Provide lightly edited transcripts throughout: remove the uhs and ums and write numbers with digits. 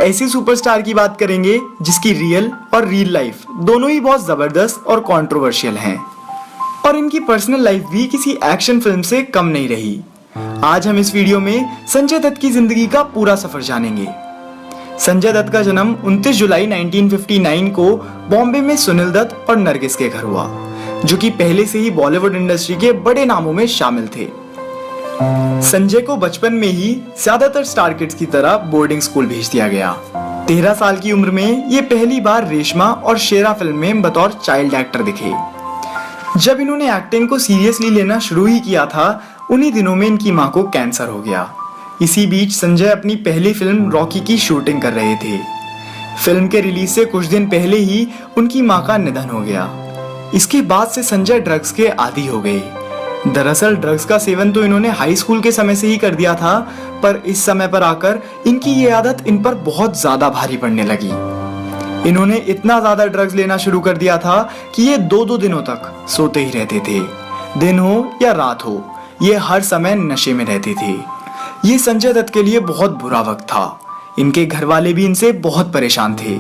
ऐसे सुपरस्टार की बात करेंगे जिसकी रियल और रील लाइफ दोनों ही बहुत जबरदस्त और कंट्रोवर्शियल हैं और इनकी पर्सनल लाइफ भी किसी एक्शन फिल्म से कम नहीं रही। आज हम इस वीडियो में संजय दत्त की जिंदगी का पूरा सफर जानेंगे। संजय दत्त का जन्म 29 जुलाई 1959 को बॉम्बे में सुनील दत्त और नरगिस के घर हुआ, जो कि पहले से ही बॉलीवुड इंडस्ट्री के बड़े नामों में शामिल थे। संजय को बचपन में ही ज्यादातर स्टार किड्स की तरह बोर्डिंग स्कूल भेज दिया गया। 13 साल की उम्र में ये पहली बार रेशमा और शेरा फिल्म में बतौर चाइल्ड एक्टर दिखे। जब इन्होंने एक्टिंग को सीरियसली लेना शुरू ही किया था, उन्हीं दिनों में इनकी मां को कैंसर हो गया। इसी बीच संजय अपनी पहली फिल्म रॉकी की शूटिंग कर रहे थे। फिल्म के रिलीज से कुछ दिन पहले ही उनकी मां का निधन हो गया। इसके बाद से संजय ड्रग्स के आदी हो गए। दरअसल ड्रग्स का सेवन तो इन्होंने हाई स्कूल के समय से ही कर दिया था, पर इस समय पर आकर इनकी ये आदत इन पर बहुत ज्यादा भारी पड़ने लगी। इन्होंने इतना ज्यादा ड्रग्स लेना शुरू कर दिया था कि ये 2-2 दिनों तक सोते ही रहते थे। दिन हो या रात हो, ये हर समय नशे में रहते थे। ये संजय दत्त के लिए बहुत बुरा वक्त था। इनके घर वाले भी इनसे बहुत परेशान थे।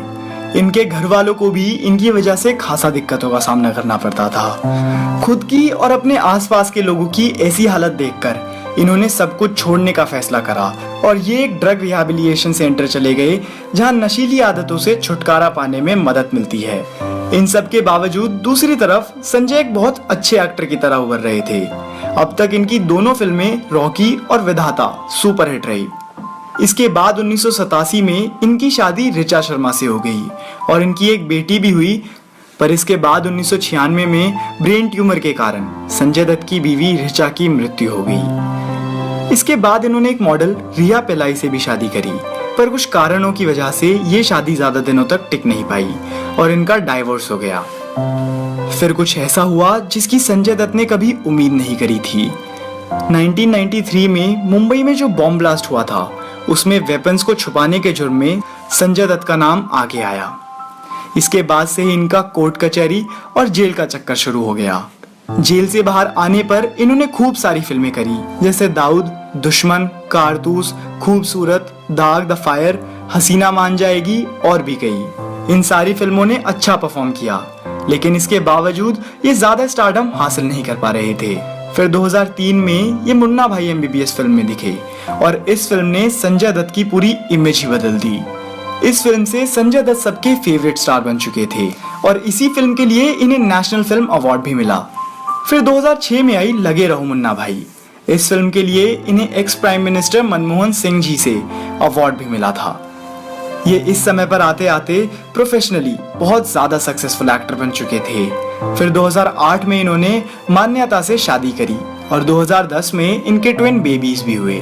इनके घर वालों को भी इनकी वजह से खासा दिक्कतों का सामना करना पड़ता था। खुद की और अपने आसपास के लोगों की ऐसी हालत देखकर इन्होंने सब कुछ छोड़ने का फैसला करा और ये एक ड्रग रिहैबिलिटेशन सेंटर चले गए, जहां नशीली आदतों से छुटकारा पाने में मदद मिलती है। इन सब के बावजूद दूसरी तरफ संजय एक बहुत अच्छे एक्टर की तरह उभर रहे थे। अब तक इनकी दोनों फिल्में रॉकी और विधाता सुपरहिट रही। इसके बाद 1987 में इनकी शादी ऋचा शर्मा से हो गई और इनकी एक बेटी भी हुई, पर इसके बाद 1996 में ब्रेन ट्यूमर के कारण संजय दत्त की बीवी ऋचा की मृत्यु हो गई। इसके बाद इन्होंने एक मॉडल रिया पेलाई से भी शादी करी, पर कुछ कारणों की वजह से ये शादी ज्यादा दिनों तक टिक नहीं पाई और इनका डाइवोर्स हो गया। फिर कुछ ऐसा हुआ जिसकी संजय दत्त ने कभी उम्मीद नहीं करी थी। 1993 में मुंबई में जो बॉम्ब ब्लास्ट हुआ था, उसमें वेपन्स को छुपाने के जुर्म में संजय दत्त का नाम आगे आया। इसके बाद से ही इनका कोर्ट कचहरी और जेल का चक्कर शुरू हो गया। जेल से बाहर आने पर इन्होंने खूब सारी फिल्में करी, जैसे दाऊद, दुश्मन, कारतूस, खूबसूरत, दाग, द फायर, हसीना मान जाएगी और भी कई। इन सारी फिल्मों ने अच्छा परफॉर्म किया, लेकिन इसके बावजूद ये ज्यादा स्टारडम हासिल नहीं कर पा रहे थे। फिर 2003 में ये मुन्ना भाई एमबीबीएस फिल्म में दिखे और इस फिल्म ने संजय दत्त की पूरी इमेज ही बदल दी। इस फिल्म से संजय दत्त सबके फेवरेट स्टार बन चुके थे और इसी फिल्म के लिए इन्हें नेशनल फिल्म अवार्ड भी मिला। फिर 2006 में आई लगे रहो मुन्ना भाई। इस फिल्म के लिए इन्हें ex prime minister Manmohan Singh ji से अवार्ड भी मिला था। ये इस समय पर आते आते प्रोफेशनली बहुत ज्यादा सक्सेसफुल एक्टर बन चुके थे। फिर 2008 में इन्होंने मान्यता से शादी करी और 2010 में इनके ट्विन बेबीज भी हुए।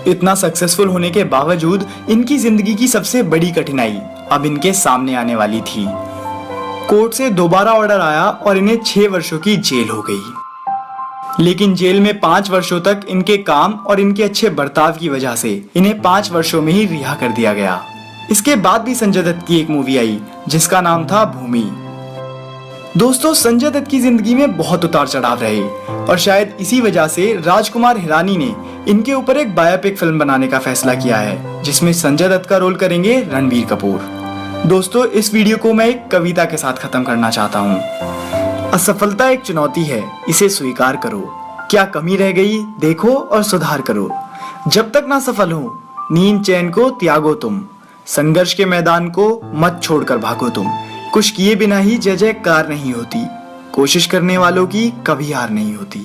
इतना सक्सेसफुल होने के बावजूद इनकी जिंदगी की सबसे बड़ी कठिनाई अब इनके सामने आने वाली थी। कोर्ट से दोबारा ऑर्डर आया और इन्हें 6 वर्षों की जेल हो गई। लेकिन जेल में 5 वर्षों तक इनके काम और इनके अच्छे बर्ताव की वजह से इन्हें 5 वर्षों में ही रिहा कर दिया गया। इसके बाद भी संजय दत्त की एक मूवी आई जिसका नाम था भूमि। दोस्तों, संजय दत्त की जिंदगी में बहुत उतार चढ़ाव रहे और शायद इसी वजह से राजकुमार हिरानी ने इनके ऊपर एक बायोपिक फिल्म बनाने का फैसला किया है, जिसमें संजय दत्त का रोल करेंगे रणबीर कपूर। दोस्तों, इस वीडियो को मैं एक कविता के साथ खत्म करना चाहता हूँ। असफलता एक चुनौती है, इसे स्वीकार करो। क्या कमी रह गई देखो और सुधार करो। जब तक ना सफल हो नींद चैन को त्यागो तुम। संघर्ष के मैदान को मत छोड़कर भागो तुम। कुछ किए बिना ही जय जयकार नहीं होती। कोशिश करने वालों की कभी हार नहीं होती।